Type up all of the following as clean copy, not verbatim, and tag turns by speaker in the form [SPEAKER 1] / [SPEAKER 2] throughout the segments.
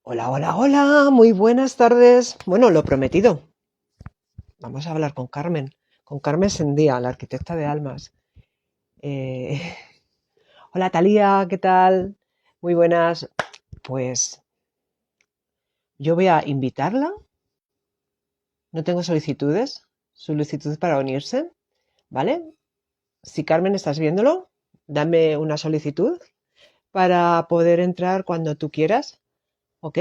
[SPEAKER 1] Hola, hola, hola, muy buenas tardes. Bueno, lo prometido. Vamos a hablar con Carmen Sendía, la arquitecta de almas. Eh, hola, Talía, ¿qué tal? Muy buenas. Pues yo voy a invitarla. No tengo solicitud para unirse, ¿vale? Si Carmen estás viéndolo, dame una solicitud para poder entrar cuando tú quieras, ¿ok?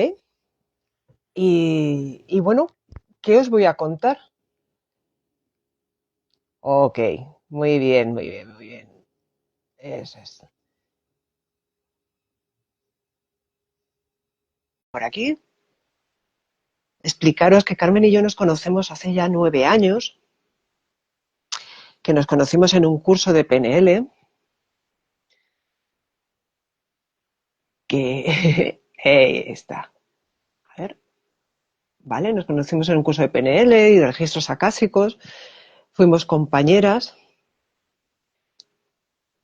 [SPEAKER 1] Y bueno, ¿qué os voy a contar? Ok, muy bien, muy bien, muy bien. Eso es. Por aquí, explicaros que Carmen y yo nos conocemos hace ya 9 años, que nos conocimos en un curso de PNL, que está, a ver, ¿vale? Nos conocimos en un curso de PNL y de registros acásicos, fuimos compañeras.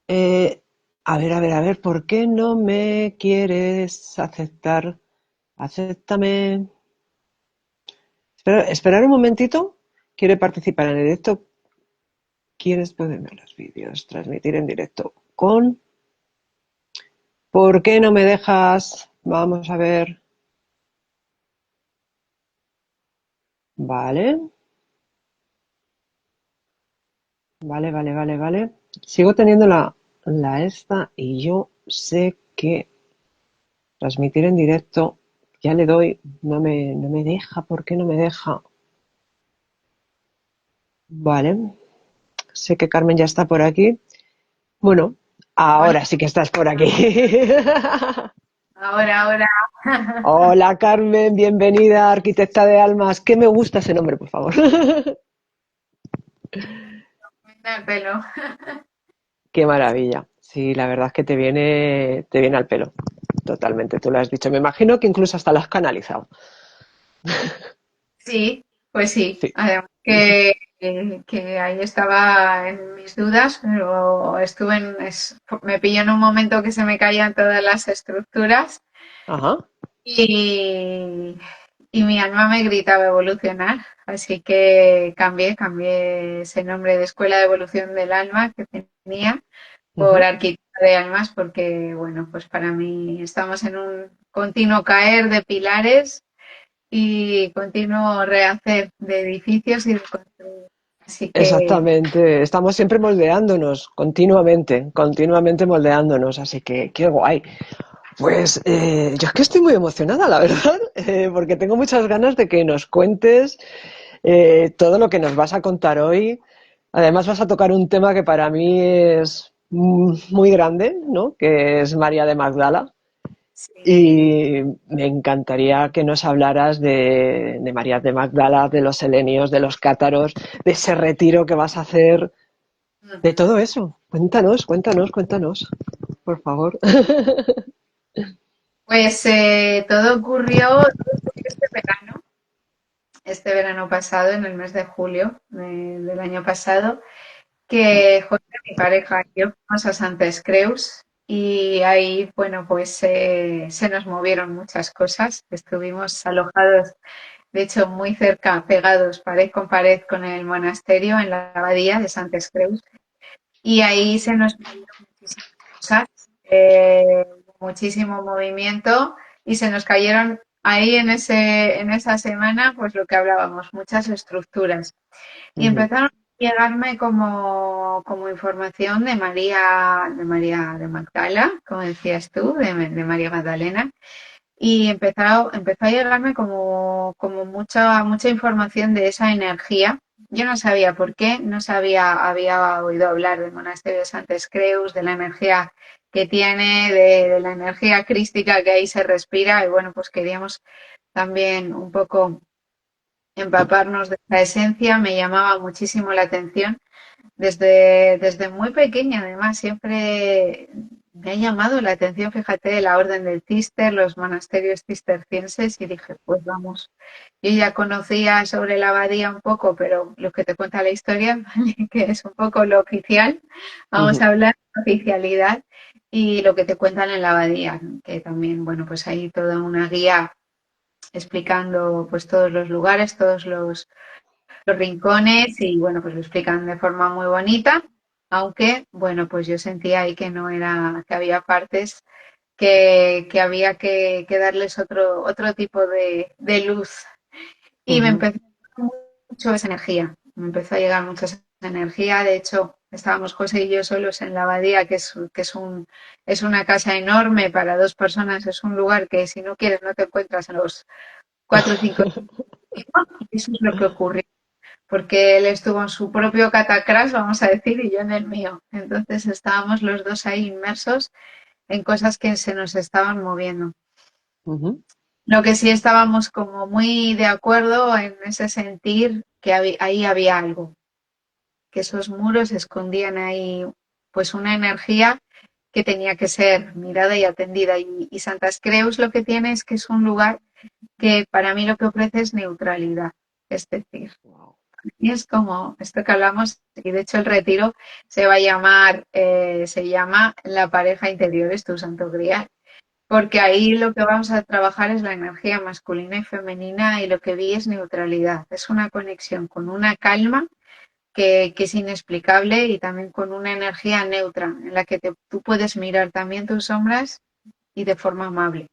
[SPEAKER 1] Eh, a ver, ¿por qué no me quieres aceptar? Acéptame. Esperar un momentito. ¿Quiere participar en el directo? ¿Quieres poder ver los vídeos? Transmitir en directo con... ¿Por qué no me dejas? Vamos a ver. Vale, vale. Sigo teniendo la esta y yo sé que transmitir en directo, ya le doy, no me deja, ¿por qué no me deja? Vale, sé que Carmen ya está por aquí. Bueno,
[SPEAKER 2] Hola,
[SPEAKER 1] ahora sí que estás por aquí.
[SPEAKER 2] ahora.
[SPEAKER 1] Hola Carmen, bienvenida, arquitecta de almas. Que me gusta ese nombre, por favor.
[SPEAKER 2] Mira el pelo.
[SPEAKER 1] Qué maravilla. Sí, la verdad es que te viene al pelo. Totalmente, tú lo has dicho. Me imagino que incluso hasta lo has canalizado.
[SPEAKER 2] Sí, pues sí.
[SPEAKER 1] Sí.
[SPEAKER 2] Además que ahí estaba en mis dudas, pero me pilló en un momento que se me caían todas las estructuras
[SPEAKER 1] Ajá.
[SPEAKER 2] y, y mi alma me gritaba evolucionar. Así que cambié ese nombre de Escuela de Evolución del Alma que tenía por
[SPEAKER 1] Ujú.
[SPEAKER 2] arquitecta de almas, porque, bueno, pues para mí estamos en un continuo caer de pilares y continuo rehacer de edificios y de construir. Así que
[SPEAKER 1] Exactamente. Estamos siempre moldeándonos, continuamente moldeándonos. Así que qué guay. Pues yo es que estoy muy emocionada, la verdad, porque tengo muchas ganas de que nos cuentes todo lo que nos vas a contar hoy. Además vas a tocar un tema que para mí es muy grande, ¿no? Que es María de Magdala.
[SPEAKER 2] sí.
[SPEAKER 1] Y me encantaría que nos hablaras de María de Magdala, de los selenios, de los cátaros, de ese retiro que vas a hacer, de
[SPEAKER 2] Ujú.
[SPEAKER 1] todo eso. Cuéntanos, por favor.
[SPEAKER 2] Pues todo ocurrió este verano, este verano pasado, en el mes de julio del año pasado, que José, mi pareja, y yo fuimos a Santes Creus y ahí, bueno, pues se nos movieron muchas cosas. Estuvimos alojados, de hecho, muy cerca, pegados pared con pared con el monasterio en la abadía de Santes Creus y ahí se nos movieron muchísimas cosas, muchísimo movimiento y se nos cayeron ahí en esa semana, pues lo que hablábamos, muchas estructuras. Y
[SPEAKER 1] Ujú,
[SPEAKER 2] empezaron a llegarme como información de María de Magdala, como decías tú, de María Magdalena. Y empezó a llegarme como mucha información de esa energía. Yo no sabía por qué, no sabía, había oído hablar del monasterio de Santes Creus, de la energía que tiene, de la energía crística que ahí se respira. Y bueno, pues queríamos también un poco empaparnos de esa esencia, me llamaba muchísimo la atención. Desde muy pequeña, además, siempre me ha llamado la atención, fíjate, la orden del Cister, los monasterios cistercienses, y dije, pues vamos. Yo ya conocía sobre la abadía un poco, pero lo que te cuenta la historia, ¿vale? Que es un poco lo oficial, vamos
[SPEAKER 1] ujú.
[SPEAKER 2] a hablar de oficialidad y lo que te cuentan en la abadía, que también, bueno, pues hay toda una guía explicando pues todos los lugares, todos los rincones y bueno, pues lo explican de forma muy bonita, aunque bueno, pues yo sentía ahí que no era, que había partes que había que darles otro tipo de luz. Y me
[SPEAKER 1] Ujú.
[SPEAKER 2] empezó a llegar mucho esa energía, me empezó a llegar mucho esa energía. De hecho, estábamos José y yo solos en la abadía, es una casa enorme para dos personas, es un lugar que si no quieres no te encuentras en los 4 o 5 días. Y eso es lo que ocurrió, porque él estuvo en su propio catacrás, vamos a decir, y yo en el mío. Entonces estábamos los dos ahí inmersos en cosas que se nos estaban moviendo.
[SPEAKER 1] Ujú.
[SPEAKER 2] Lo que sí estábamos como muy de acuerdo en ese sentir que ahí había algo, que esos muros escondían ahí pues una energía que tenía que ser mirada y atendida. Y Santas Creus lo que tiene es que es un lugar que para mí lo que ofrece es neutralidad. Es decir,
[SPEAKER 1] Wow.
[SPEAKER 2] y es como esto que hablamos, y de hecho el retiro se va a llamar, se llama La pareja interior es tu santo grial, porque ahí lo que vamos a trabajar es la energía masculina y femenina y lo que vi es neutralidad. Es una conexión con una calma que es inexplicable y también con una energía neutra en la que tú puedes mirar también tus sombras y de forma amable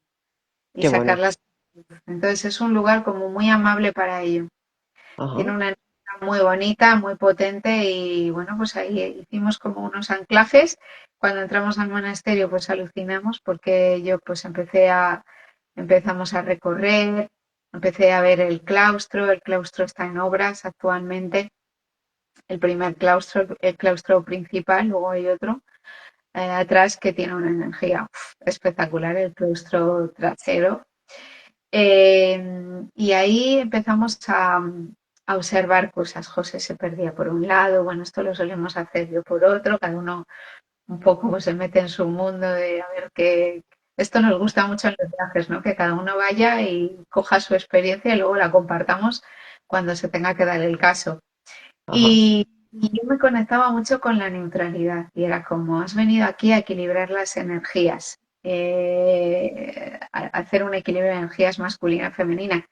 [SPEAKER 2] y
[SPEAKER 1] Qué bueno.
[SPEAKER 2] sacarlas. Entonces es un lugar como muy amable para ello. Tiene
[SPEAKER 1] Ajá.
[SPEAKER 2] una energía muy bonita, muy potente y bueno, pues ahí hicimos como unos anclajes. Cuando entramos al monasterio pues alucinamos porque yo pues empezamos a recorrer, empecé a ver el claustro está en obras actualmente, el primer claustro, el claustro principal, luego hay otro atrás que tiene una energía espectacular, el claustro trasero. Y ahí empezamos a observar cosas. José se perdía por un lado, bueno, esto lo solemos hacer yo por otro, cada uno un poco pues, se mete en su mundo de a ver qué. Esto nos gusta mucho en los viajes, ¿no? Que cada uno vaya y coja su experiencia y luego la compartamos cuando se tenga que dar el caso.
[SPEAKER 1] Ajá.
[SPEAKER 2] Y yo me conectaba mucho con la neutralidad y era como, has venido aquí a equilibrar las energías, a hacer un equilibrio de energías masculina y femenina,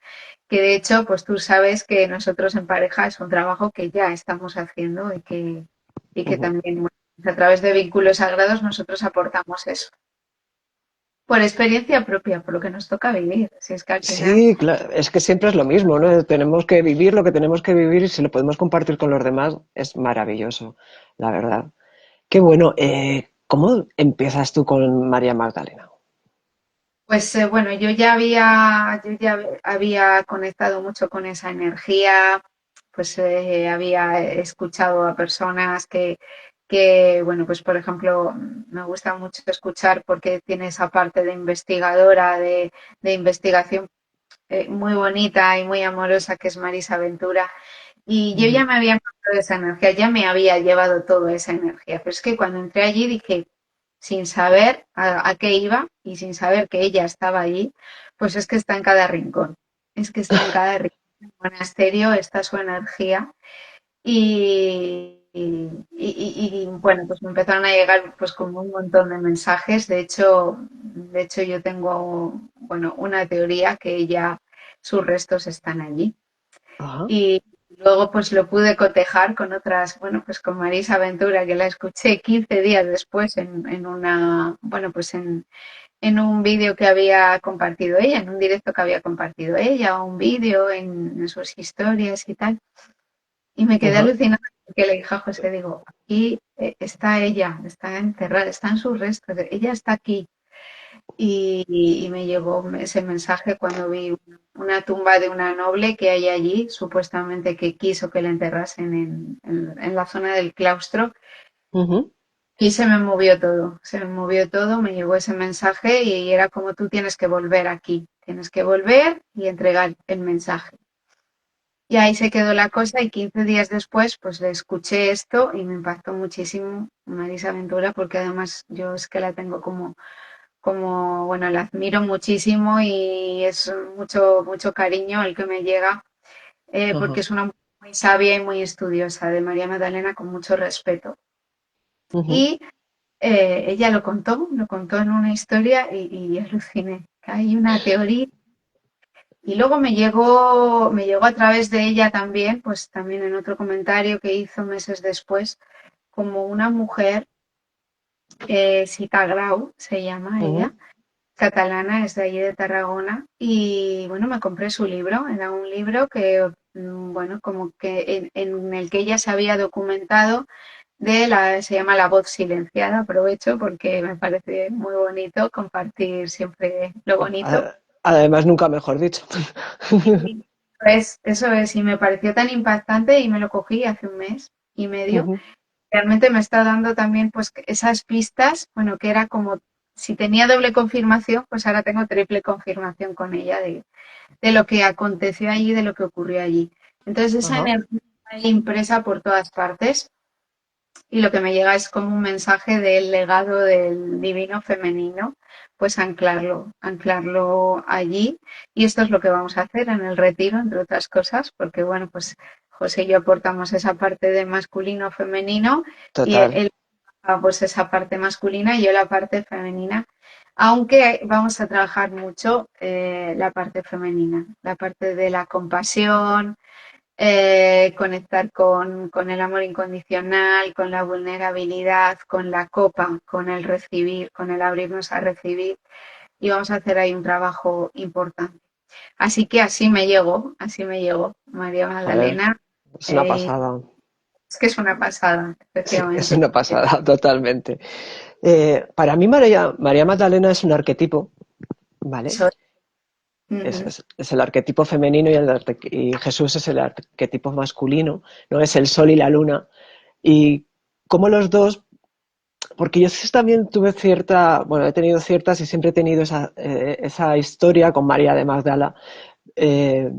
[SPEAKER 2] que de hecho, pues tú sabes que nosotros en pareja es un trabajo que ya estamos haciendo y que
[SPEAKER 1] Ujú.
[SPEAKER 2] también bueno, a través de vínculos sagrados nosotros aportamos eso. Por experiencia propia, por lo que nos toca vivir. Si es que al final.
[SPEAKER 1] Sí, claro, es que siempre es lo mismo, ¿no? Tenemos que vivir lo que tenemos que vivir y si lo podemos compartir con los demás es maravilloso, la verdad. Qué bueno. ¿Cómo empiezas tú con María Magdalena?
[SPEAKER 2] Pues bueno, yo ya había conectado mucho con esa energía, pues había escuchado a personas bueno, pues por ejemplo, me gusta mucho escuchar porque tiene esa parte de investigadora, de investigación muy bonita y muy amorosa que es Marisa Ventura. Y yo ya
[SPEAKER 1] Ujú.
[SPEAKER 2] me había encontrado esa energía, ya me había llevado toda esa energía. Pero es que cuando entré allí dije, sin saber a qué iba y sin saber que ella estaba allí, pues es que está en cada rincón. Es que está en cada rincón del monasterio, está su energía. Bueno, pues me empezaron a llegar pues como un montón de mensajes. De hecho yo tengo, bueno, una teoría que ella, sus restos están allí.
[SPEAKER 1] Ajá.
[SPEAKER 2] Y luego pues lo pude cotejar con otras, bueno, pues con Marisa Ventura, que la escuché 15 días después en una, bueno, pues en un vídeo que había compartido ella, en un directo que había compartido ella, o un vídeo en sus historias y tal. Y me quedé
[SPEAKER 1] Ajá.
[SPEAKER 2] alucinada porque le dije a José, digo, aquí está ella, está enterrada, está en sus restos, ella está aquí. Y me llegó ese mensaje cuando vi una tumba de una noble que hay allí, supuestamente que quiso que la enterrasen en la zona del claustro.
[SPEAKER 1] Ujú.
[SPEAKER 2] Y se me movió todo, me llegó ese mensaje y era como tú tienes que volver aquí, tienes que volver y entregar el mensaje. Y ahí se quedó la cosa y 15 días después pues le escuché esto y me impactó muchísimo Marisa Ventura porque además yo es que la tengo bueno, la admiro muchísimo y es mucho cariño el que me llega porque
[SPEAKER 1] Ajá.
[SPEAKER 2] es una mujer muy sabia y muy estudiosa de María Magdalena con mucho respeto.
[SPEAKER 1] Ujú.
[SPEAKER 2] Y ella lo contó en una historia y aluciné. Hay una teoría Y luego me llegó a través de ella también, pues también en otro comentario que hizo meses después, como una mujer, Sita Grau se llama ella,
[SPEAKER 1] Ujú.
[SPEAKER 2] catalana, es de allí de Tarragona, y bueno, me compré su libro, era un libro que, bueno, como que en el que ella se había documentado se llama La voz silenciada, aprovecho porque me parece muy bonito compartir siempre lo bonito.
[SPEAKER 1] Además, nunca mejor dicho.
[SPEAKER 2] Y pues eso es, y me pareció tan impactante y me lo cogí hace un mes y medio.
[SPEAKER 1] Ujú.
[SPEAKER 2] Realmente me está dando también pues esas pistas, bueno, que era como si tenía doble confirmación, pues ahora tengo triple confirmación con ella de lo que aconteció allí, de lo que ocurrió allí. Entonces esa
[SPEAKER 1] Ajá.
[SPEAKER 2] energía está ahí impresa por todas partes y lo que me llega es como un mensaje del legado del divino femenino, pues anclarlo allí. Y esto es lo que vamos a hacer en el retiro, entre otras cosas, porque bueno, pues José y yo aportamos esa parte de masculino femenino y
[SPEAKER 1] Total.
[SPEAKER 2] él pues esa parte masculina y yo la parte femenina. Aunque vamos a trabajar mucho la parte femenina, la parte de la compasión, conectar con el amor incondicional, con la vulnerabilidad, con la copa, con el recibir, con el abrirnos a recibir y vamos a hacer ahí un trabajo importante. Así que así me llegó María
[SPEAKER 1] Joder,
[SPEAKER 2] Magdalena.
[SPEAKER 1] es una
[SPEAKER 2] eh,
[SPEAKER 1] pasada.
[SPEAKER 2] es que es una pasada,
[SPEAKER 1] Sí, es
[SPEAKER 2] efectivamente.
[SPEAKER 1] una pasada, totalmente. Para mí, María Magdalena es un arquetipo, ¿vale?
[SPEAKER 2] Eso,
[SPEAKER 1] Es,
[SPEAKER 2] ujú.
[SPEAKER 1] es- es el arquetipo femenino y Jesús es el arquetipo masculino, ¿no? Es el sol y la luna. Y como los dos, porque yo sí también tuve he tenido ciertas y siempre he tenido esa historia con María de Magdala, eh,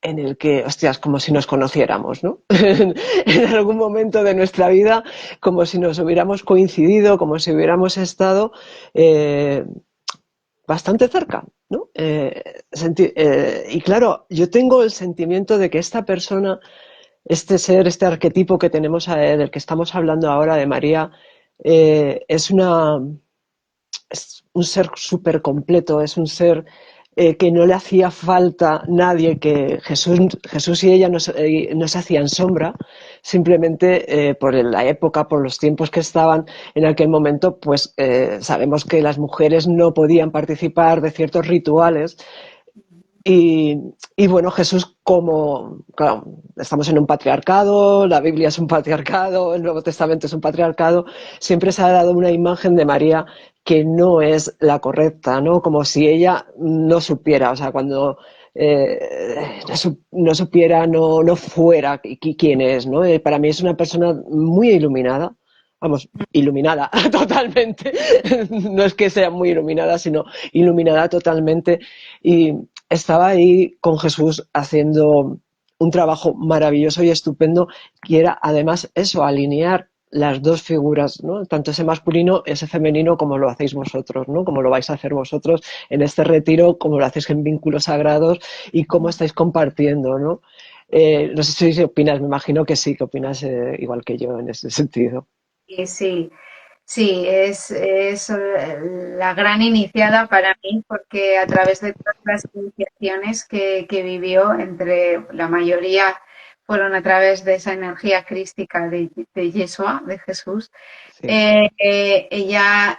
[SPEAKER 1] en el que, hostias, como si nos conociéramos, ¿no? En algún momento de nuestra vida, como si nos hubiéramos coincidido, como si hubiéramos estado eh, bastante cerca, ¿no? Y claro, yo tengo el sentimiento de que esta persona, este ser, este arquetipo que tenemos, del que estamos hablando ahora, de María, es es un ser súper completo, es un ser que no le hacía falta nadie, que Jesús y ella no se hacían sombra, simplemente por la época, por los tiempos que estaban en aquel momento, pues sabemos que las mujeres no podían participar de ciertos rituales y, y, bueno, Jesús, como claro, estamos en un patriarcado, la Biblia es un patriarcado, el Nuevo Testamento es un patriarcado, siempre se ha dado una imagen de María que no es la correcta, ¿no? Como si ella no supiera, o sea, cuando no supiera, no fuera quién es, ¿no? Para mí es una persona muy iluminada, vamos, iluminada totalmente, no es que sea muy iluminada, sino iluminada totalmente y estaba ahí con Jesús haciendo un trabajo maravilloso y estupendo, que era además eso, alinear las dos figuras, ¿no? Tanto ese masculino, ese femenino, como lo hacéis vosotros, ¿no? Como lo vais a hacer vosotros en este retiro, como lo hacéis en vínculos sagrados y cómo estáis compartiendo, ¿no? No sé si opinas, me imagino que sí, que opinas igual que yo en ese sentido.
[SPEAKER 2] Sí, sí, sí, es la gran iniciada para mí porque a través de todas las iniciaciones que vivió, entre la mayoría fueron a través de esa energía crística de Yeshua, de Jesús,
[SPEAKER 1] Sí,
[SPEAKER 2] ella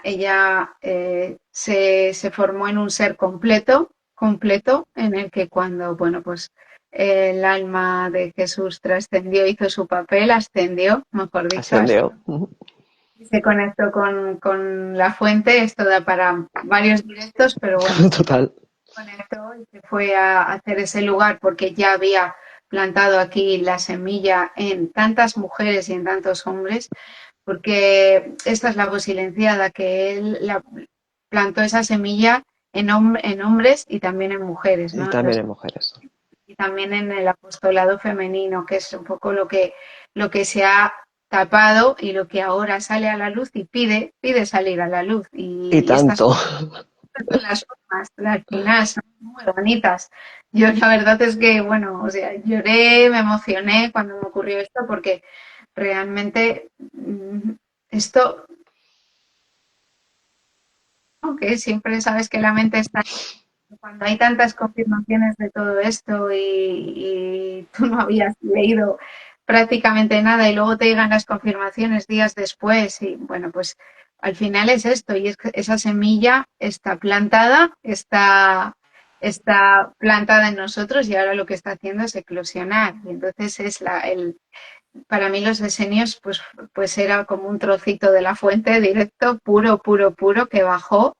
[SPEAKER 2] se formó en un ser completo, completo, en el que cuando, bueno, pues el alma de Jesús trascendió, hizo su papel, ascendió, mejor dicho,
[SPEAKER 1] ascendió.
[SPEAKER 2] se conectó con la fuente. Esto da para varios directos, pero bueno, se
[SPEAKER 1] Total.
[SPEAKER 2] conectó y se fue a hacer ese lugar porque ya había plantado aquí la semilla en tantas mujeres y en tantos hombres, porque esta es la voz silenciada, que él plantó esa semilla en hombres y también en mujeres,
[SPEAKER 1] Y
[SPEAKER 2] ¿no?
[SPEAKER 1] también en mujeres.
[SPEAKER 2] Y también en el apostolado femenino, que es un poco lo que se ha tapado y lo que ahora sale a la luz y pide salir a la luz.
[SPEAKER 1] Y
[SPEAKER 2] Y estas
[SPEAKER 1] tanto.
[SPEAKER 2] son las formas, al final son muy bonitas. Yo la verdad es que, bueno, o sea, lloré, me emocioné cuando me ocurrió esto porque realmente esto, aunque siempre sabes que la mente está cuando hay tantas confirmaciones de todo esto y tú no habías leído prácticamente nada y luego te llegan las confirmaciones días después y bueno, pues al final es esto y es que esa semilla está plantada en nosotros y ahora lo que está haciendo es eclosionar. Y entonces para mí los esenios pues era como un trocito de la fuente directo, puro, puro, puro, que bajó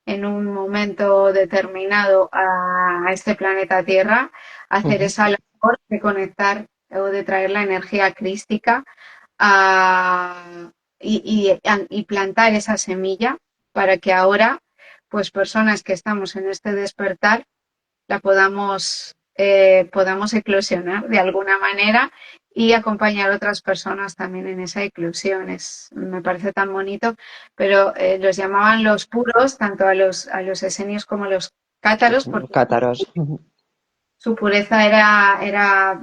[SPEAKER 2] en un momento determinado a este planeta Tierra a hacer
[SPEAKER 1] Ujú,
[SPEAKER 2] esa labor de conectar o de traer la energía crística a, y plantar esa semilla para que ahora, pues personas que estamos en este despertar, la podamos eclosionar de alguna manera y acompañar a otras personas también en esa eclosión. Me parece tan bonito, pero los llamaban los puros, tanto a los esenios como a los cátaros, porque
[SPEAKER 1] cátaros. Ujú,
[SPEAKER 2] su pureza era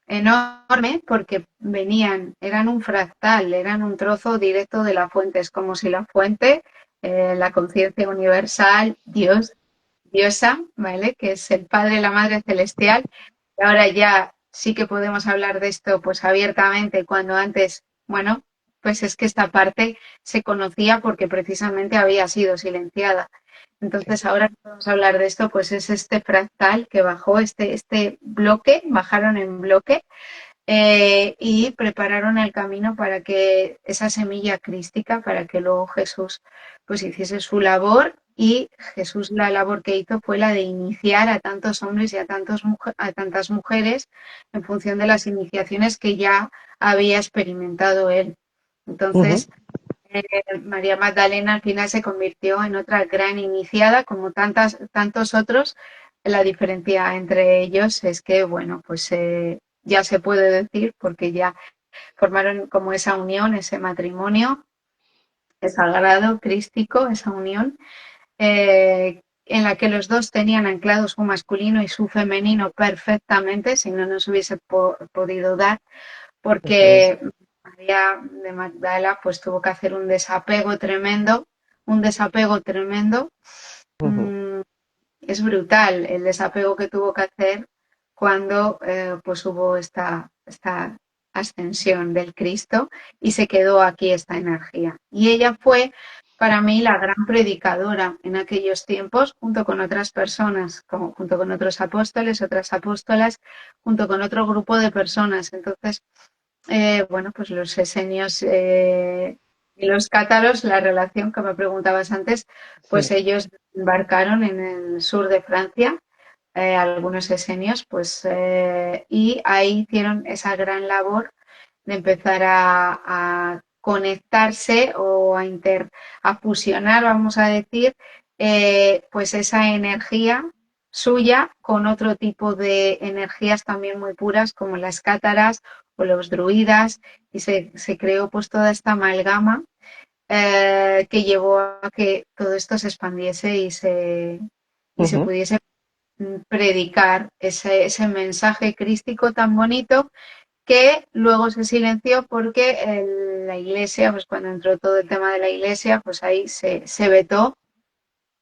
[SPEAKER 2] enorme porque eran un fractal, eran un trozo directo de la fuente. Es como si la fuente, la conciencia universal, Dios, diosa, ¿vale? Que es el Padre, la Madre Celestial. Y ahora ya sí que podemos hablar de esto pues abiertamente, cuando antes, bueno, pues es que esta parte se conocía porque precisamente había sido silenciada.
[SPEAKER 1] sí.
[SPEAKER 2] Entonces, ahora que vamos a hablar de esto, pues es este fractal que bajó, este bloque, bajaron en bloque y prepararon el camino para que esa semilla crística, para que luego Jesús pues hiciese su labor y Jesús la labor que hizo fue la de iniciar a tantos hombres y a tantas mujeres en función de las iniciaciones que ya había experimentado él.
[SPEAKER 1] Ujú,
[SPEAKER 2] Entonces, María Magdalena al final se convirtió en otra gran iniciada, como tantos otros. La diferencia entre ellos es que, bueno, pues ya se puede decir, porque ya formaron como esa unión, ese matrimonio, es sagrado, crístico, esa unión, en la que los dos tenían anclado su masculino y su femenino perfectamente, si no nos hubiese podido dar,
[SPEAKER 1] eso es.
[SPEAKER 2] porque María de Magdala pues tuvo que hacer un desapego tremendo.
[SPEAKER 1] Ujú,
[SPEAKER 2] Mm, es brutal el desapego que tuvo que hacer cuando pues hubo esta ascensión del Cristo y se quedó aquí esta energía. Y ella fue para mí la gran predicadora en aquellos tiempos, junto con otras personas, junto con otros apóstoles, otras apóstolas, junto con otro grupo de personas. Entonces, bueno, pues los esenios y los cátaros, la relación que me preguntabas antes, pues
[SPEAKER 1] sí.
[SPEAKER 2] ellos embarcaron en el sur de Francia, algunos esenios, pues, y ahí hicieron esa gran labor de empezar a conectarse o a fusionar, vamos a decir, pues esa energía suya con otro tipo de energías también muy puras como las cátaras o los druidas y se creó pues toda esta amalgama que llevó a que todo esto se expandiese y se
[SPEAKER 1] Ujú.
[SPEAKER 2] pudiese predicar ese mensaje crístico tan bonito que luego se silenció porque la iglesia, pues cuando entró todo el tema de la iglesia, pues ahí se vetó.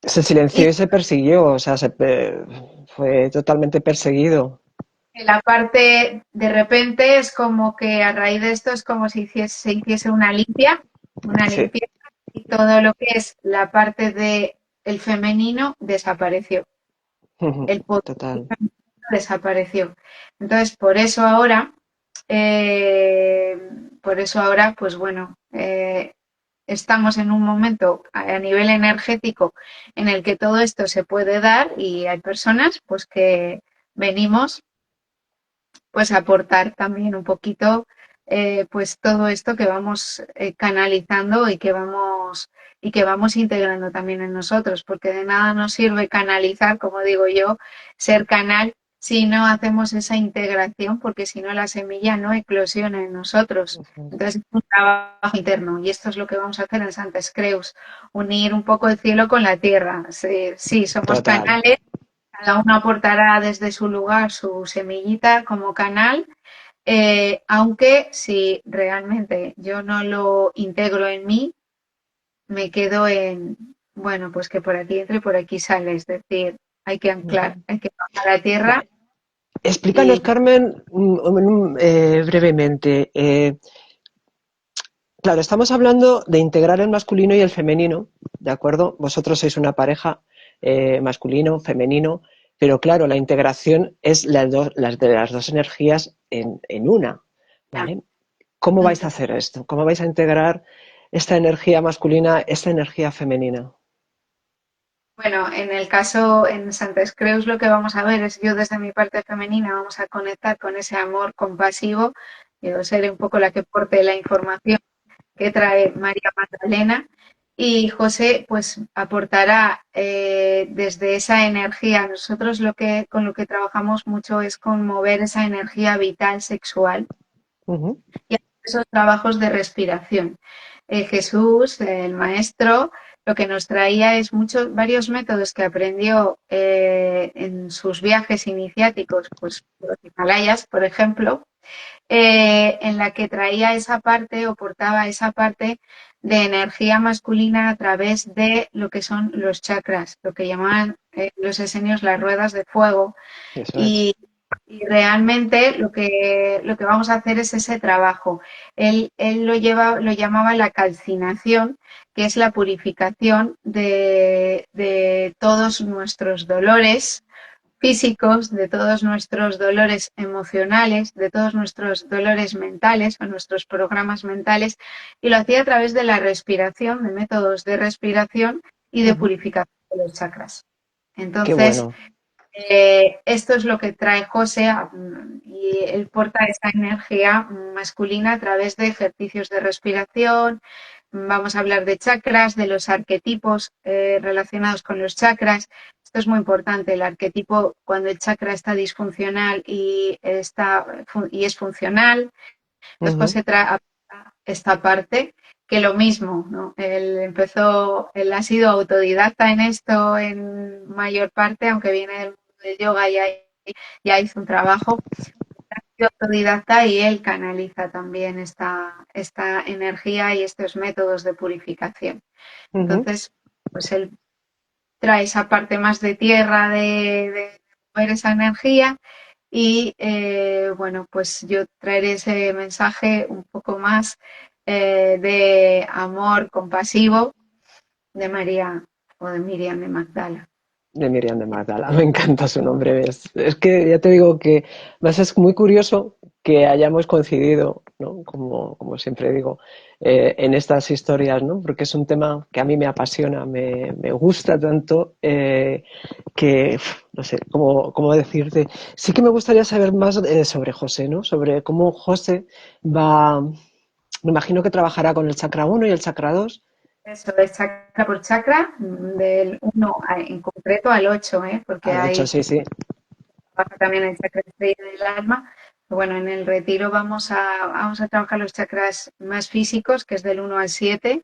[SPEAKER 1] Se silenció
[SPEAKER 2] Y
[SPEAKER 1] y se persiguió, o sea, fue totalmente perseguido.
[SPEAKER 2] la parte, de repente, es como que a raíz de esto es como si se hiciese una
[SPEAKER 1] Sí,
[SPEAKER 2] limpieza, y todo lo que es la parte de el femenino desapareció.
[SPEAKER 1] ujú,
[SPEAKER 2] El poder
[SPEAKER 1] total.
[SPEAKER 2] desapareció. Entonces, eh, por eso ahora, pues bueno, estamos en un momento a nivel energético en el que todo esto se puede dar y hay personas pues que venimos pues a aportar también un poquito pues todo esto que vamos canalizando y que vamos integrando también en nosotros, porque de nada nos sirve canalizar, como digo yo, ser canal si no hacemos esa integración, porque si no la semilla no eclosiona en nosotros.
[SPEAKER 1] Ujú,
[SPEAKER 2] Entonces es un trabajo interno y esto es lo que vamos a hacer en Santes Creus, unir un poco el cielo con la tierra. Sí, sí, somos
[SPEAKER 1] total.
[SPEAKER 2] canales, cada uno aportará desde su lugar su semillita como canal, aunque si realmente yo no lo integro en mí, me quedo en, bueno, pues que por aquí entra y por aquí sale. Es decir,
[SPEAKER 1] Ujú.
[SPEAKER 2] hay que bajar a tierra
[SPEAKER 1] Vale. Explícanos,
[SPEAKER 2] y
[SPEAKER 1] Carmen, brevemente. Claro, estamos hablando de integrar el masculino y el femenino, ¿de acuerdo? Vosotros sois una pareja masculino, femenino, pero claro, la integración es las de las dos energías en una,
[SPEAKER 2] ya.
[SPEAKER 1] ¿vale? ¿Cómo vais a
[SPEAKER 2] Ujú.
[SPEAKER 1] hacer esto? ¿Cómo vais a integrar esta energía masculina, esta energía femenina?
[SPEAKER 2] Bueno, en el caso, en Santes Creus lo que vamos a ver es yo desde mi parte femenina vamos a conectar con ese amor compasivo. Yo seré un poco la que porte la información que trae María Magdalena y José pues aportará desde esa energía. Nosotros con lo que trabajamos mucho es con mover esa energía vital sexual
[SPEAKER 1] Ujú,
[SPEAKER 2] y hacer esos trabajos de respiración. Jesús, el maestro, lo que nos traía es varios métodos que aprendió en sus viajes iniciáticos, pues los Himalayas, por ejemplo, en la que traía esa parte o portaba esa parte de energía masculina a través de lo que son los chakras, lo que llamaban los esenios las ruedas de fuego.
[SPEAKER 1] eso es.
[SPEAKER 2] Y, y realmente lo que vamos a hacer es ese trabajo. Él lo llamaba la calcinación, que es la purificación de todos nuestros dolores físicos, de todos nuestros dolores emocionales, de todos nuestros dolores mentales o nuestros programas mentales, y lo hacía a través de la respiración, de métodos de respiración y de
[SPEAKER 1] Ujú,
[SPEAKER 2] purificación de los chakras.
[SPEAKER 1] qué
[SPEAKER 2] Entonces,
[SPEAKER 1] bueno.
[SPEAKER 2] esto es lo que trae José y él porta esa energía masculina a través de ejercicios de respiración. Vamos a hablar de chakras, de los arquetipos relacionados con los chakras. Esto es muy importante, el arquetipo cuando el chakra está disfuncional y es funcional. Entonces
[SPEAKER 1] Ujú,
[SPEAKER 2] José trae esta parte, que lo mismo, ¿no? Él ha sido autodidacta en esto en mayor parte, aunque viene del mundo del yoga y ya hizo un trabajo, ha sido autodidacta y él canaliza también esta energía y estos métodos de purificación.
[SPEAKER 1] ujú.
[SPEAKER 2] Entonces, pues él trae esa parte más de tierra, de mover esa energía y bueno, pues yo traeré ese mensaje un poco más de amor compasivo de María o de Miriam de Magdala.
[SPEAKER 1] De Miriam de Magdala, me encanta su nombre. Es que ya te digo que más es muy curioso que hayamos coincidido, ¿no? Como siempre digo, en estas historias, ¿no? Porque es un tema que a mí me apasiona, me gusta tanto que, no sé, cómo decirte. Sí que me gustaría saber más sobre José, ¿no? Sobre cómo José va, me imagino que trabajará con el chakra uno y el chakra 2.
[SPEAKER 2] Eso es chakra por chakra, del uno en concreto al 8, porque
[SPEAKER 1] Al 8,
[SPEAKER 2] hay
[SPEAKER 1] sí, sí.
[SPEAKER 2] trabaja también el chakra estrella del alma. Bueno, en el retiro vamos a trabajar los chakras más físicos, que es del 1 al 7,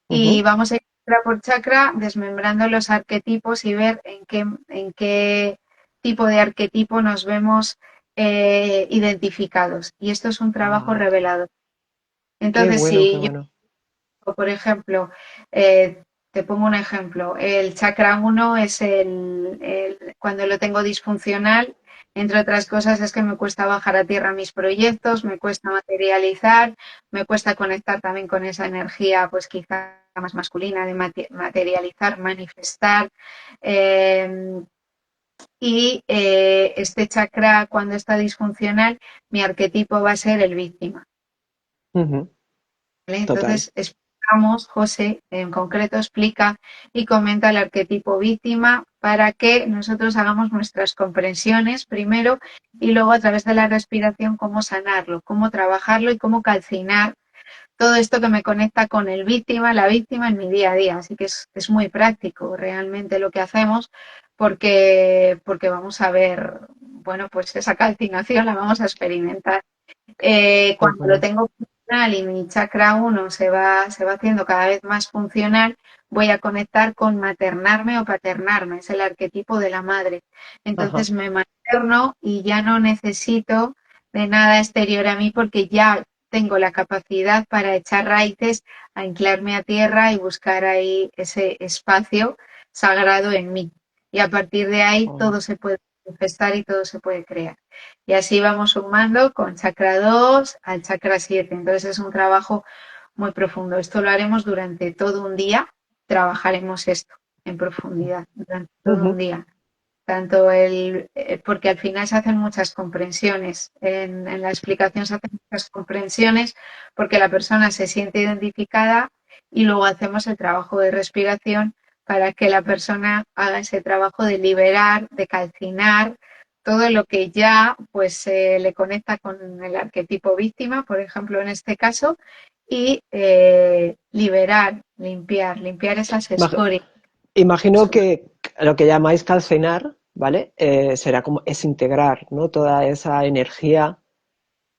[SPEAKER 2] y
[SPEAKER 1] Ujú,
[SPEAKER 2] vamos a ir chakra por chakra desmembrando los arquetipos y ver en qué tipo de arquetipo nos vemos identificados. Y esto es un trabajo
[SPEAKER 1] ah,
[SPEAKER 2] revelador.
[SPEAKER 1] qué
[SPEAKER 2] Entonces,
[SPEAKER 1] bueno, qué
[SPEAKER 2] si yo,
[SPEAKER 1] bueno.
[SPEAKER 2] por ejemplo, te pongo un ejemplo, el chakra uno es cuando lo tengo disfuncional, entre otras cosas, es que me cuesta bajar a tierra mis proyectos, me cuesta materializar, me cuesta conectar también con esa energía, pues quizá más masculina de materializar, manifestar. eh, este chakra, cuando está disfuncional, mi arquetipo va a ser el víctima.
[SPEAKER 1] Ujú,
[SPEAKER 2] ¿Vale?
[SPEAKER 1] total.
[SPEAKER 2] Entonces, explicamos, José en concreto explica y comenta el arquetipo víctima para que nosotros hagamos nuestras comprensiones primero y luego a través de la respiración cómo sanarlo, cómo trabajarlo y cómo calcinar todo esto que me conecta con el víctima, la víctima en mi día a día. Así que es muy práctico realmente lo que hacemos porque vamos a ver, bueno, pues esa calcinación la vamos a experimentar
[SPEAKER 1] Qué
[SPEAKER 2] cuando lo
[SPEAKER 1] bueno.
[SPEAKER 2] tengo funcional y mi chakra uno se va haciendo cada vez más funcional, voy a conectar con maternarme o paternarme, es el arquetipo de la madre.
[SPEAKER 1] Ajá.
[SPEAKER 2] Entonces me materno y ya no necesito de nada exterior a mí porque ya tengo la capacidad para echar raíces, anclarme a tierra y buscar ahí ese espacio sagrado en mí. y a partir de ahí
[SPEAKER 1] Oh,
[SPEAKER 2] todo se puede manifestar y todo se puede crear. Y así vamos sumando con chakra 2 al chakra 7. Entonces es un trabajo muy profundo. Esto lo haremos durante todo un día, trabajaremos esto en profundidad durante todo un
[SPEAKER 1] ujú,
[SPEAKER 2] día. Porque al final se hacen muchas comprensiones. En la explicación se hacen muchas comprensiones porque la persona se siente identificada y luego hacemos el trabajo de respiración para que la persona haga ese trabajo de liberar, de calcinar todo lo que ya pues le conecta con el arquetipo víctima, por ejemplo, en este caso, y liberar, limpiar esas
[SPEAKER 1] Imag-
[SPEAKER 2] escorias.
[SPEAKER 1] Imagino
[SPEAKER 2] Eso,
[SPEAKER 1] que lo que llamáis calcenar, ¿vale? Será como es integrar, ¿no? Toda esa energía.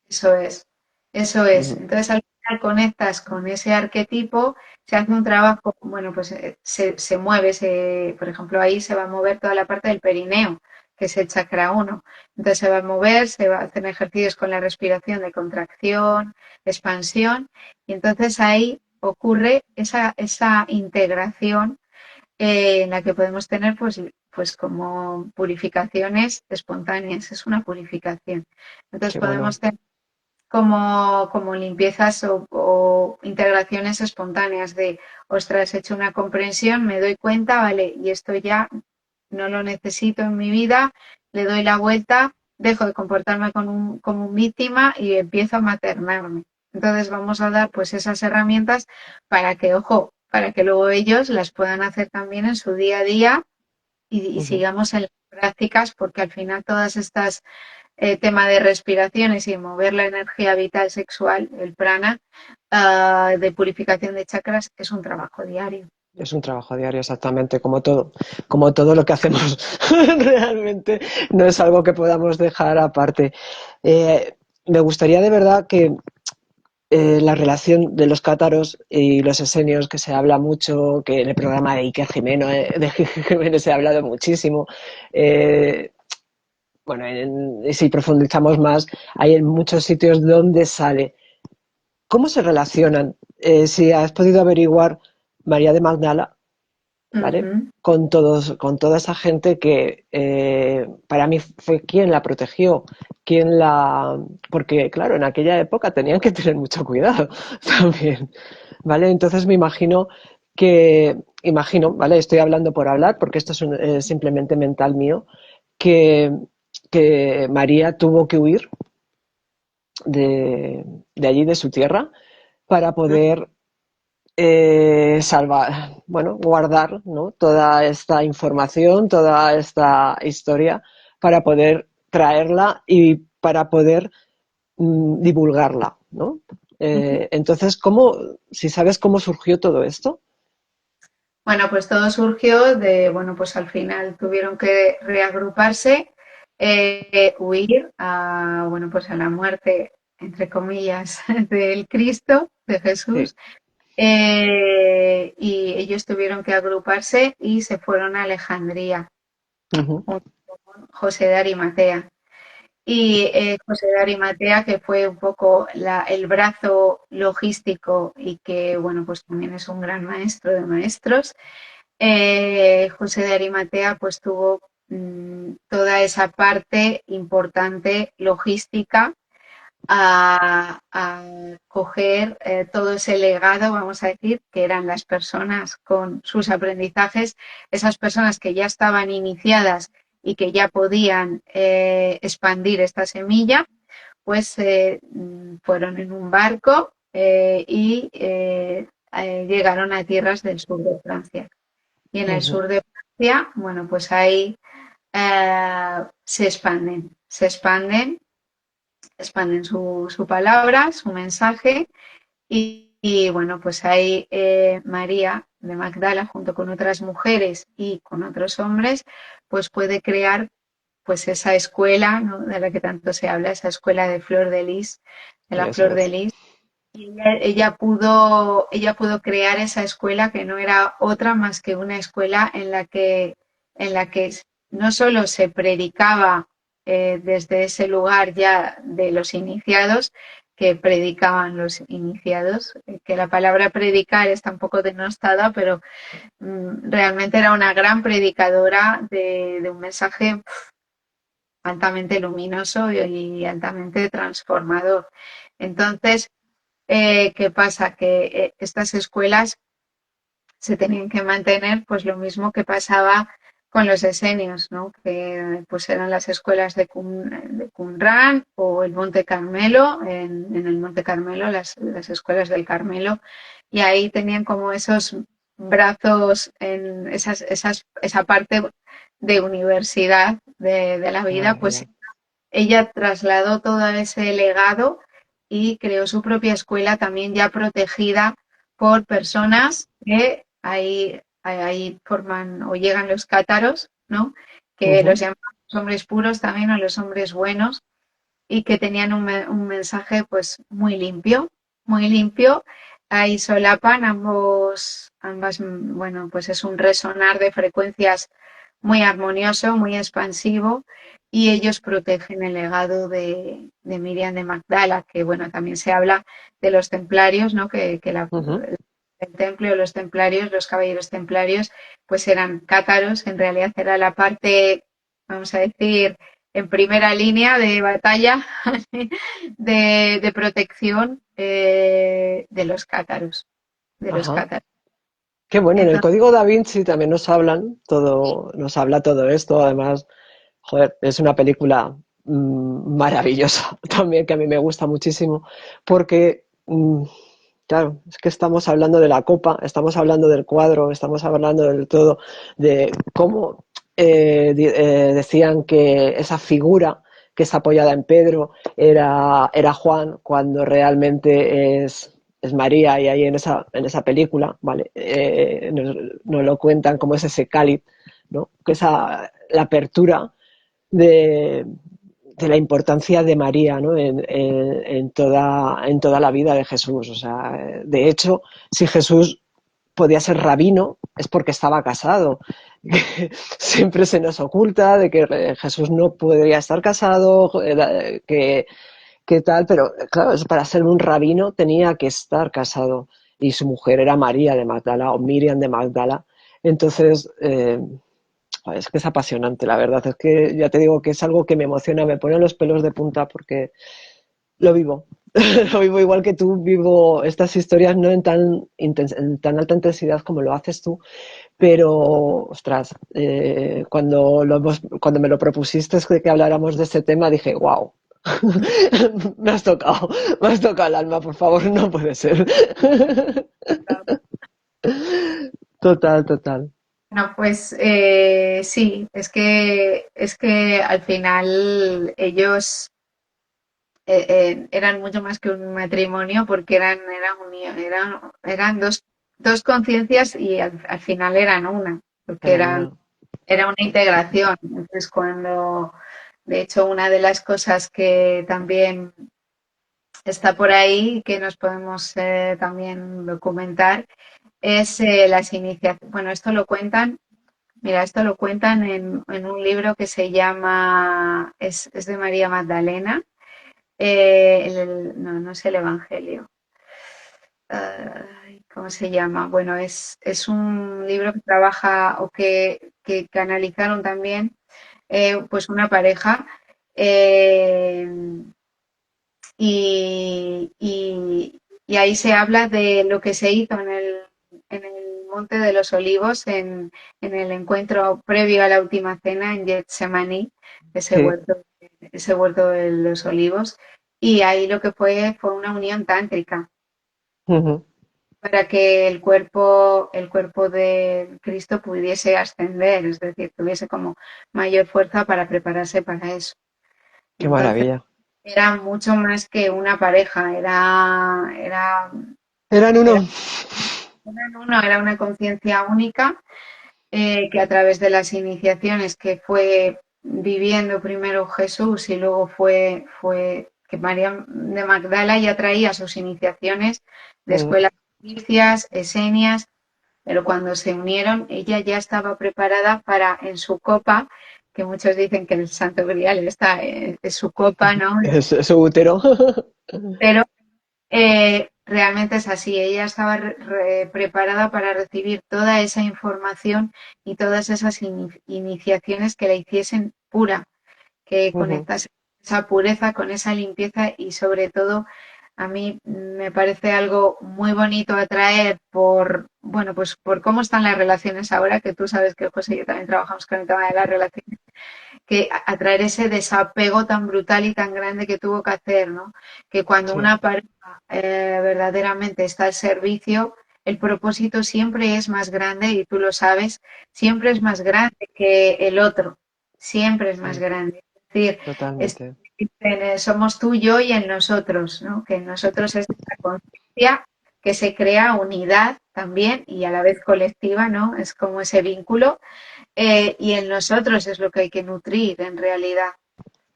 [SPEAKER 2] eso es, eso es.
[SPEAKER 1] Ujú,
[SPEAKER 2] Entonces al final conectas con ese arquetipo, se hace un trabajo, bueno, pues se mueve, por ejemplo, ahí se va a mover toda la parte del perineo, que es el chakra uno. Entonces se va a mover, se va a hacer ejercicios con la respiración de contracción, expansión, y entonces ahí ocurre esa integración en la que podemos tener pues como purificaciones espontáneas, es una purificación. Entonces
[SPEAKER 1] qué bueno.
[SPEAKER 2] podemos tener como limpiezas o integraciones espontáneas de, ostras, he hecho una comprensión, me doy cuenta, vale, y esto ya no lo necesito en mi vida, le doy la vuelta, dejo de comportarme como un víctima y empiezo a maternarme. Entonces vamos a dar pues esas herramientas para que, ojo, para que luego ellos las puedan hacer también en su día a día y
[SPEAKER 1] Ujú.
[SPEAKER 2] sigamos en las prácticas, porque al final todas estas tema de respiraciones y mover la energía vital sexual, el prana, de purificación de chakras, es un trabajo diario.
[SPEAKER 1] Es un trabajo diario, exactamente, como todo lo que hacemos. Realmente no es algo que podamos dejar aparte. Eh, Me gustaría de verdad que la relación de los cátaros y los esenios, que se habla mucho, que en el programa de Iker Jiménez se ha hablado muchísimo. Eh, bueno, y si profundizamos más, hay en muchos sitios donde sale. ¿Cómo se relacionan? Si has podido averiguar María de Magdala,
[SPEAKER 2] Uh
[SPEAKER 1] ¿vale?
[SPEAKER 2] -huh.
[SPEAKER 1] Con toda esa gente que para mí fue quien la protegió, quien la... Porque, claro, en aquella época tenían que tener mucho cuidado también, ¿vale? Entonces me imagino, ¿vale? Estoy hablando por hablar, porque esto es simplemente mental mío, que, que María tuvo que huir de allí, de su tierra, para poder salvar, bueno, guardar, ¿no? Toda esta información, toda esta historia para poder traerla y para poder divulgarla, ¿no? Entonces, si sabes cómo surgió todo esto?
[SPEAKER 2] Bueno, pues todo surgió de, bueno, pues al final tuvieron que reagruparse, huir a, bueno, pues a la muerte, entre comillas, del Cristo, de
[SPEAKER 1] Sí.
[SPEAKER 2] Jesús, y ellos tuvieron que agruparse y se fueron a Alejandría,
[SPEAKER 1] Ujú.
[SPEAKER 2] junto con José de Arimatea. Y José de Arimatea, que fue un poco el brazo logístico y que, bueno, pues también es un gran maestro de maestros, José de Arimatea pues tuvo toda esa parte importante logística a coger todo ese legado, vamos a decir, que eran las personas con sus aprendizajes, esas personas que ya estaban iniciadas y que ya podían expandir esta semilla, pues fueron en un barco y llegaron a tierras del sur de Francia. Y en el
[SPEAKER 1] Ujú.
[SPEAKER 2] sur de Francia, bueno, pues ahí expanden su palabra, su mensaje y bueno, pues ahí María de Magdala junto con otras mujeres y con otros hombres, pues puede crear pues esa escuela, ¿no? De la que tanto se habla, esa escuela de Flor de Lis, de la
[SPEAKER 1] Eso
[SPEAKER 2] Flor de
[SPEAKER 1] es.
[SPEAKER 2] Lis. Y ella pudo crear esa escuela que no era otra más que una escuela en la que no solo se predicaba desde ese lugar ya de los iniciados, que predicaban los iniciados, que la palabra predicar está un poco denostada, pero realmente era una gran predicadora de un mensaje altamente luminoso y altamente transformador. Entonces, ¿qué pasa? Que estas escuelas se tenían que mantener, pues lo mismo que pasaba con los esenios, ¿no? Que pues eran las escuelas de Qumran o el Monte Carmelo, en el Monte Carmelo, las escuelas del Carmelo, y ahí tenían como esos brazos en esa parte de universidad de la
[SPEAKER 1] Qué
[SPEAKER 2] vida, pues
[SPEAKER 1] maravilla.
[SPEAKER 2] ella trasladó todo ese legado y creó su propia escuela también ya protegida por personas que ahí forman o llegan los cátaros, ¿no? Que los
[SPEAKER 1] Ujú.
[SPEAKER 2] llaman los hombres puros también o los hombres buenos y que tenían un mensaje pues muy limpio, muy limpio. Ahí solapan ambas, bueno, pues es un resonar de frecuencias muy armonioso, muy expansivo, y ellos protegen el legado de Miriam de Magdala, que bueno, también se habla de los templarios, ¿no?
[SPEAKER 1] Ujú.
[SPEAKER 2] El templo, los templarios, los caballeros templarios, pues eran cátaros, en realidad era la parte, vamos a decir, en primera línea de batalla de protección de los cátaros, de los
[SPEAKER 1] Ajá.
[SPEAKER 2] cátaros.
[SPEAKER 1] Qué bueno, en el
[SPEAKER 2] Entonces,
[SPEAKER 1] Código Da Vinci también nos habla todo esto. Además, joder, es una película maravillosa también que a mí me gusta muchísimo porque, claro, es que estamos hablando de la copa, estamos hablando del cuadro, estamos hablando del todo, de cómo decían que esa figura que es apoyada en Pedro era Juan, cuando realmente es María, y ahí en esa película, ¿vale? Nos lo cuentan como es ese cáliz, ¿no? Que la apertura de, de la importancia de María, ¿no? En toda la vida de Jesús. O sea, de hecho, si Jesús podía ser rabino es porque estaba casado. Siempre se nos oculta de que Jesús no podría estar casado, que tal, pero claro, para ser un rabino tenía que estar casado y su mujer era María de Magdala o Miriam de Magdala. Entonces, es que es apasionante, la verdad. Es que ya te digo que es algo que me emociona, me pone los pelos de punta porque lo vivo. Lo vivo igual que tú, vivo estas historias no en tan alta intensidad como lo haces tú, pero, ostras, cuando me lo propusiste que habláramos de este tema, dije, wow, me has tocado el alma, por favor, no puede ser. Total, total.
[SPEAKER 2] no, pues sí, es que al final ellos eran mucho más que un matrimonio porque eran dos conciencias y al final eran una, porque
[SPEAKER 1] Eran una.
[SPEAKER 2] era una integración. Entonces, de hecho, una de las cosas que también está por ahí, que nos podemos también documentar, es las iniciaciones. Bueno, esto lo cuentan en un libro que se llama, es de María Magdalena, no es el Evangelio. ¿Cómo se llama? Bueno, es un libro que trabaja o que canalizaron también pues una pareja eh, y ahí se habla de lo que se hizo en el Monte de los Olivos, en el encuentro previo a la última cena en Getsemaní,
[SPEAKER 1] Sí.
[SPEAKER 2] ese huerto de los Olivos, y ahí lo que fue una unión tántrica
[SPEAKER 1] Ujú.
[SPEAKER 2] para que el cuerpo de Cristo pudiese ascender, es decir, tuviese como mayor fuerza para prepararse para eso.
[SPEAKER 1] Qué
[SPEAKER 2] Entonces,
[SPEAKER 1] maravilla.
[SPEAKER 2] era mucho más que una pareja,
[SPEAKER 1] Eran
[SPEAKER 2] era,
[SPEAKER 1] uno.
[SPEAKER 2] era una conciencia única que a través de las iniciaciones que fue viviendo primero Jesús y luego fue que María de Magdala ya traía sus iniciaciones de
[SPEAKER 1] Mm.
[SPEAKER 2] escuelas egipcias, esenias, pero cuando se unieron ella ya estaba preparada para en su copa que muchos dicen que el Santo Grial está, es su copa, ¿no?
[SPEAKER 1] Es su útero.
[SPEAKER 2] Pero realmente es así. Ella estaba preparada para recibir toda esa información y todas esas iniciaciones que la hiciesen pura, que
[SPEAKER 1] Ujú,
[SPEAKER 2] conectase esa pureza con esa limpieza y sobre todo a mí me parece algo muy bonito atraer por, bueno, pues por cómo están las relaciones ahora, que tú sabes que José y yo también trabajamos con el tema de las relaciones, que atraer ese desapego tan brutal y tan grande que tuvo que hacer, ¿no? Que cuando
[SPEAKER 1] sí,
[SPEAKER 2] una pareja verdaderamente está al servicio, el propósito siempre es más grande y tú lo sabes, siempre es más grande que el otro, siempre es más
[SPEAKER 1] mm,
[SPEAKER 2] grande. Es decir,
[SPEAKER 1] totalmente.
[SPEAKER 2] somos tú, yo y el nosotros, ¿no? Que en nosotros es esta conciencia que se crea unidad también y a la vez colectiva, ¿no? Es como ese vínculo y en nosotros es lo que hay que nutrir en realidad,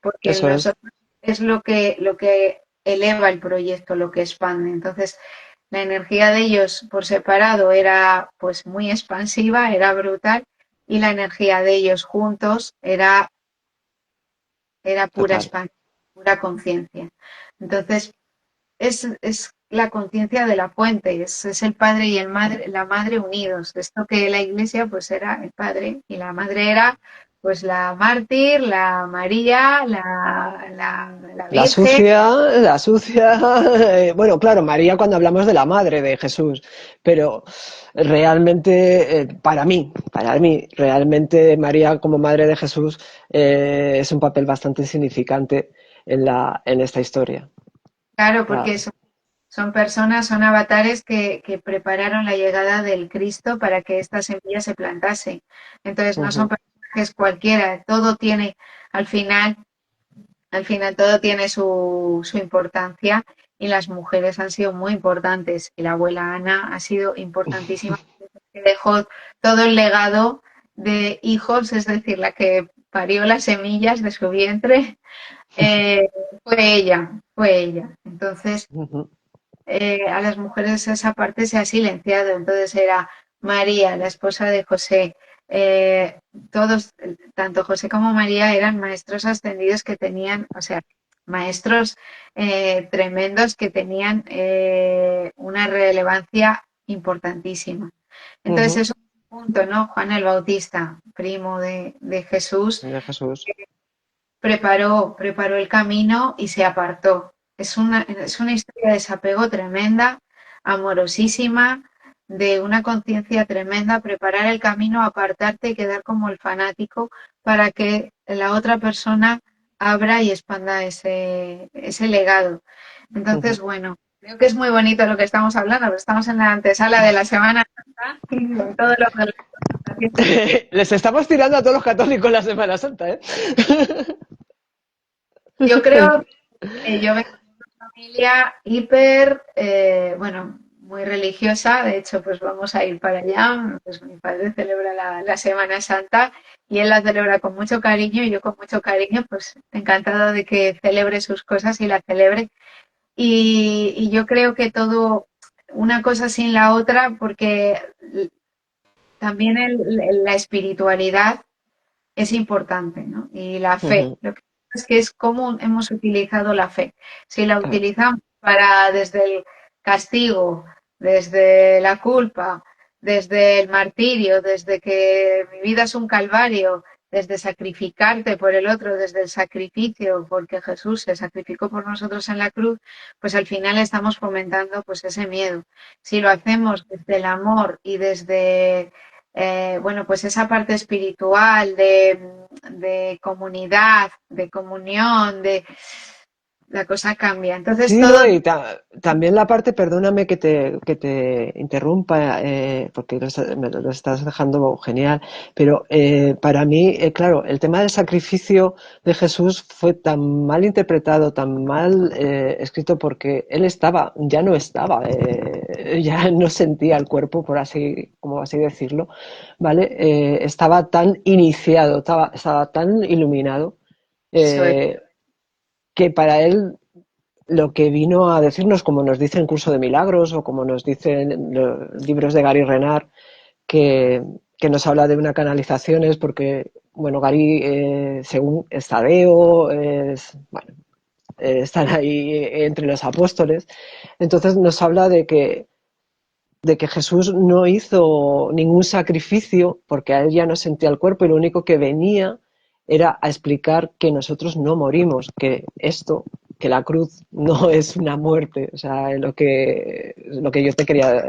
[SPEAKER 2] porque en
[SPEAKER 1] Eso es.
[SPEAKER 2] nosotros es lo que eleva el proyecto, lo que expande. Entonces, la energía de ellos por separado era pues muy expansiva, era brutal, y la energía de ellos juntos era pura
[SPEAKER 1] Total.
[SPEAKER 2] expansión, pura conciencia. Entonces, es la conciencia de la fuente, es el padre y el madre, la madre unidos. Esto que la iglesia pues era el padre y la madre era pues la mártir, la María, la Virgen.
[SPEAKER 1] La sucia. Bueno, claro, María cuando hablamos de la madre de Jesús, pero realmente, para mí, realmente María como madre de Jesús es un papel bastante significante en esta historia.
[SPEAKER 2] Claro,
[SPEAKER 1] Ah,
[SPEAKER 2] porque son personas, son avatares que prepararon la llegada del Cristo para que esta semilla se plantase. Entonces no son
[SPEAKER 1] ujú,
[SPEAKER 2] personajes cualquiera, todo tiene al final. Al final todo tiene su importancia y las mujeres han sido muy importantes y la abuela Ana ha sido importantísima, que dejó todo el legado de hijos, es decir, la que parió las semillas de su vientre, eh, fue ella, fue ella. Entonces,
[SPEAKER 1] ujú,
[SPEAKER 2] a las mujeres esa parte se ha silenciado. Entonces era María, la esposa de José. Eh, todos, tanto José como María, eran maestros ascendidos que tenían, o sea, maestros tremendos que tenían una relevancia importantísima. Entonces
[SPEAKER 1] ujú,
[SPEAKER 2] es un punto, ¿no? Juan el Bautista, primo de Jesús,
[SPEAKER 1] de Jesús.
[SPEAKER 2] preparó el camino y se apartó. Es una historia de desapego tremenda, amorosísima, de una conciencia tremenda, preparar el camino, apartarte y quedar como el fanático para que la otra persona abra y expanda ese legado. Entonces,
[SPEAKER 1] Ujú.
[SPEAKER 2] bueno, creo que es muy bonito lo que estamos hablando, porque estamos en la antesala de la Semana Santa y con todo lo que estamos haciendo.
[SPEAKER 1] Les estamos tirando a todos los católicos la Semana Santa, ¿eh?
[SPEAKER 2] Yo creo yo vengo de una familia hiper, bueno, muy religiosa, de hecho, pues vamos a ir para allá. Pues mi padre celebra la Semana Santa y él la celebra con mucho cariño y yo con mucho cariño, pues encantada de que celebre sus cosas y la celebre. Y yo creo que todo, una cosa sin la otra, porque también la espiritualidad es importante, ¿no? Y la fe.
[SPEAKER 1] Ujú,
[SPEAKER 2] Lo que pasa es que es cómo hemos utilizado la fe. Si la
[SPEAKER 1] claro.
[SPEAKER 2] utilizamos para desde el castigo, desde la culpa, desde el martirio, desde que mi vida es un calvario, desde sacrificarte por el otro, desde el sacrificio, porque Jesús se sacrificó por nosotros en la cruz, pues al final estamos fomentando pues ese miedo. Si lo hacemos desde el amor y desde bueno, pues esa parte espiritual de comunidad, de comunión, la cosa cambia. Entonces
[SPEAKER 1] Sí, ¿no?
[SPEAKER 2] todo,
[SPEAKER 1] Y también la parte, perdóname que te interrumpa, porque me lo estás dejando genial, pero para mí, claro, el tema del sacrificio de Jesús fue tan mal interpretado, tan mal escrito, porque él ya no estaba, ya no sentía el cuerpo, por así, como así decirlo, ¿vale? Estaba tan iniciado, estaba tan iluminado,
[SPEAKER 2] eso es,
[SPEAKER 1] eh, que para él lo que vino a decirnos, como nos dice en Curso de Milagros o como nos dicen los libros de Gary Renard, que nos habla de una canalización, es porque bueno, Gary, según es Tadeo, bueno, están ahí entre los apóstoles. Entonces nos habla de que Jesús no hizo ningún sacrificio porque a él ya no sentía el cuerpo y lo único que venía era a explicar que nosotros no morimos, que la cruz no es una muerte, o sea, lo que yo te quería,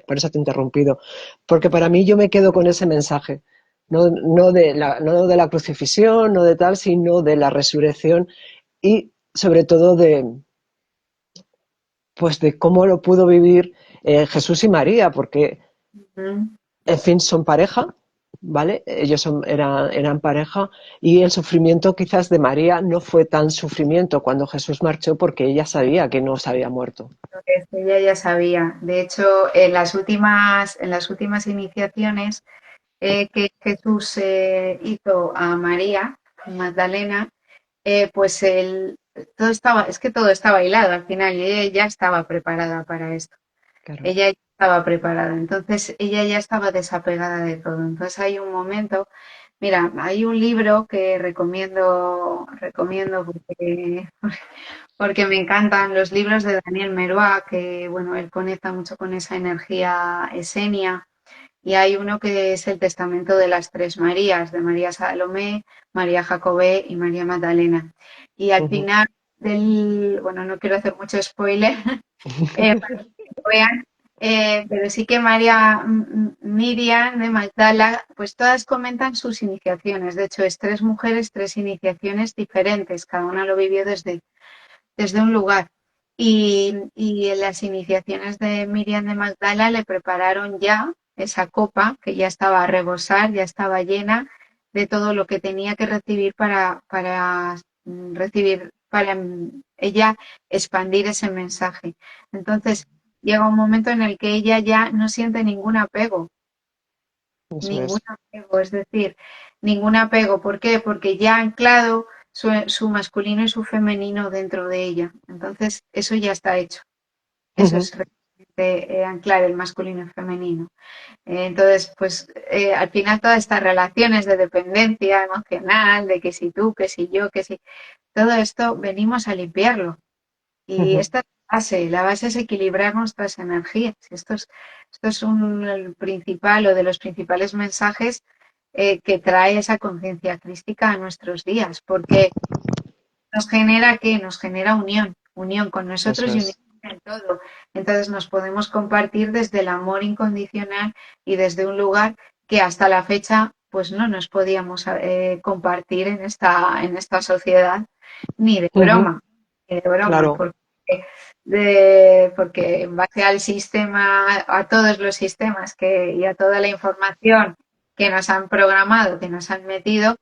[SPEAKER 1] por eso te he interrumpido, porque para mí yo me quedo con ese mensaje, no de la crucifixión, no de tal, sino de la resurrección y sobre todo pues de cómo lo pudo vivir Jesús y María, porque
[SPEAKER 2] Ujú.
[SPEAKER 1] en fin, son pareja, ¿vale? Ellos eran pareja y el sufrimiento quizás de María no fue tan sufrimiento cuando Jesús marchó porque ella sabía que no se había muerto.
[SPEAKER 2] Ella ya sabía. De hecho, en las últimas iniciaciones que Jesús hizo a María Magdalena, pues es que todo estaba hilado al final y ella ya estaba preparada para esto.
[SPEAKER 1] Claro.
[SPEAKER 2] Ella ya estaba preparada, entonces ella ya estaba desapegada de todo. Entonces hay un momento, mira, hay un libro que recomiendo porque me encantan los libros de Daniel Meroa, que bueno, él conecta mucho con esa energía esenia. Y hay uno que es el Testamento de las Tres Marías, de María Salomé, María Jacobé y María Magdalena. Y al
[SPEAKER 1] Ujú.
[SPEAKER 2] final bueno, no quiero hacer mucho spoiler, para que lo vean, pero sí que Miriam de Magdala, pues todas comentan sus iniciaciones. De hecho, es tres mujeres, tres iniciaciones diferentes. Cada una lo vivió desde un lugar. Y en las iniciaciones de Miriam de Magdala le prepararon ya esa copa que ya estaba a rebosar, ya estaba llena de todo lo que tenía que recibir para recibir, para ella expandir ese mensaje. Entonces llega un momento en el que ella ya no siente
[SPEAKER 1] Eso
[SPEAKER 2] ningún
[SPEAKER 1] es.
[SPEAKER 2] apego, es decir, ningún apego. ¿Por qué? Porque ya ha anclado su masculino y su femenino dentro de ella. Entonces, eso ya está hecho. Eso
[SPEAKER 1] Ujú.
[SPEAKER 2] es realmente anclar el masculino y el femenino. Entonces, pues al final todas estas relaciones de dependencia emocional, de que si tú, que si yo, que si, todo esto venimos a limpiarlo. Y
[SPEAKER 1] Ujú.
[SPEAKER 2] esta es la base es equilibrar nuestras energías. Esto es el principal o de los principales mensajes que trae esa conciencia crística a nuestros días, porque nos genera ¿qué? Nos genera unión, unión con
[SPEAKER 1] Eso
[SPEAKER 2] nosotros y unión
[SPEAKER 1] es.
[SPEAKER 2] con el todo. Entonces nos podemos compartir desde el amor incondicional y desde un lugar que hasta la fecha pues no nos podíamos compartir en esta sociedad ni de
[SPEAKER 1] Ujú.
[SPEAKER 2] broma, ni de broma,
[SPEAKER 1] Claro.
[SPEAKER 2] porque en base al sistema, a todos los sistemas y a toda la información que nos han programado, que nos han metido,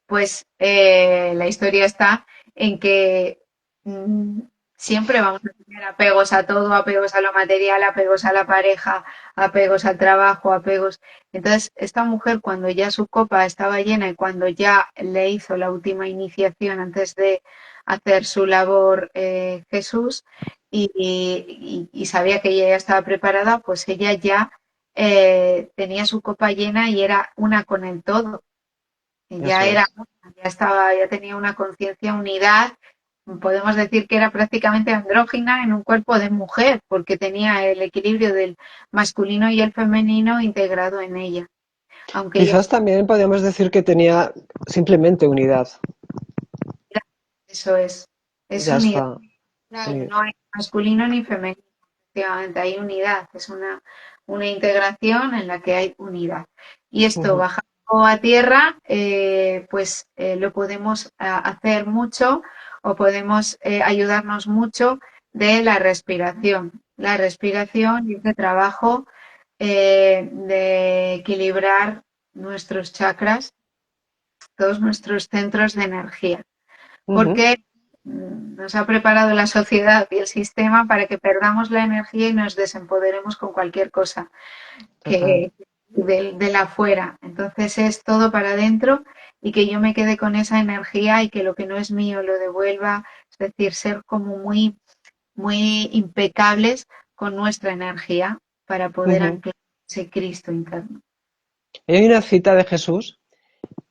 [SPEAKER 2] pues la historia está en que mm, siempre vamos a tener apegos a todo, apegos a lo material, apegos a la pareja, apegos al trabajo, apegos. Entonces, esta mujer cuando ya su copa estaba llena y cuando ya le hizo la última iniciación antes de hacer su labor Jesús y sabía que ella ya estaba preparada, pues ella ya tenía su copa llena y era una con el todo.
[SPEAKER 1] Eso
[SPEAKER 2] Ya era,
[SPEAKER 1] es.
[SPEAKER 2] ya estaba, ya tenía una conciencia, unidad. Podemos decir que era prácticamente andrógina en un cuerpo de mujer, porque tenía el equilibrio del masculino y el femenino integrado en ella. Aunque ella,
[SPEAKER 1] Quizás también podríamos decir que tenía simplemente unidad.
[SPEAKER 2] eso es
[SPEAKER 1] Ya
[SPEAKER 2] unidad.
[SPEAKER 1] está.
[SPEAKER 2] Claro,
[SPEAKER 1] Sí.
[SPEAKER 2] no hay masculino ni femenino, efectivamente, hay unidad, es una integración en la que hay unidad. Y esto
[SPEAKER 1] Ujú.
[SPEAKER 2] bajando a tierra, pues lo podemos hacer mucho o podemos ayudarnos mucho de la respiración y este trabajo de equilibrar nuestros chakras, todos nuestros centros de energía
[SPEAKER 1] Ujú.
[SPEAKER 2] porque nos ha preparado la sociedad y el sistema para que perdamos la energía y nos desempoderemos con cualquier cosa
[SPEAKER 1] Total.
[SPEAKER 2] que de la afuera. Entonces es todo para adentro y que yo me quede con esa energía y que lo que no es mío lo devuelva, es decir, ser como muy, muy impecables con nuestra energía para poder
[SPEAKER 1] Ujú.
[SPEAKER 2] anclar ese Cristo interno.
[SPEAKER 1] Hay una cita de Jesús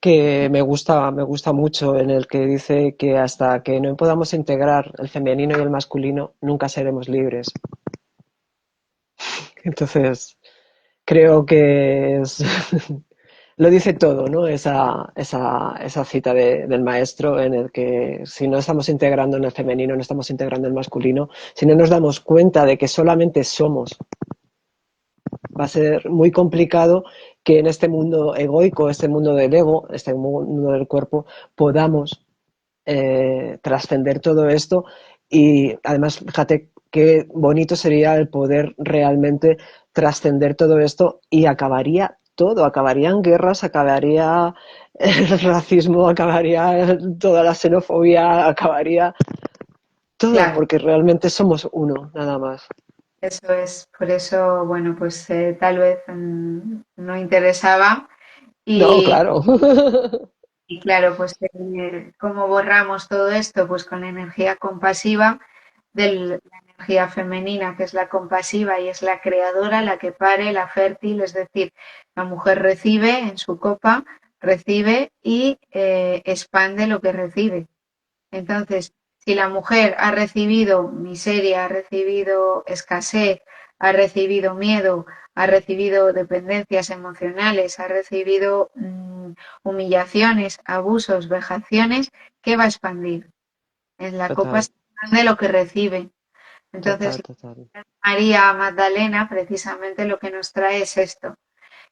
[SPEAKER 1] que me gusta mucho, en el que dice que hasta que no podamos integrar el femenino y el masculino, nunca seremos libres. Entonces, creo que es, lo dice todo, ¿no? Esa cita del maestro en el que si no estamos integrando en el femenino, no estamos integrando en el masculino, si no nos damos cuenta de que solamente somos, va a ser muy complicado que en este mundo egoico, este mundo del ego, este mundo del cuerpo, podamos trascender todo esto y además, fíjate qué bonito sería el poder realmente trascender todo esto y acabaría todo, acabarían guerras, acabaría el racismo, acabaría toda la xenofobia, acabaría todo,
[SPEAKER 2] Claro,
[SPEAKER 1] porque realmente somos uno, nada más.
[SPEAKER 2] eso es. Por eso, bueno, pues tal vez no interesaba.
[SPEAKER 1] No,
[SPEAKER 2] Y,
[SPEAKER 1] claro.
[SPEAKER 2] y claro, pues ¿cómo borramos todo esto? Pues con la energía compasiva de la energía femenina, que es la compasiva y es la creadora, la que pare, la fértil, es decir, la mujer recibe en su copa, recibe y expande lo que recibe. Entonces, si la mujer ha recibido miseria, ha recibido escasez, ha recibido miedo, ha recibido dependencias emocionales, ha recibido humillaciones, abusos, vejaciones, ¿qué va a expandir? En la copa
[SPEAKER 1] Total,
[SPEAKER 2] se expande lo que recibe.
[SPEAKER 1] total,
[SPEAKER 2] Entonces,
[SPEAKER 1] total.
[SPEAKER 2] María Magdalena precisamente lo que nos trae es esto,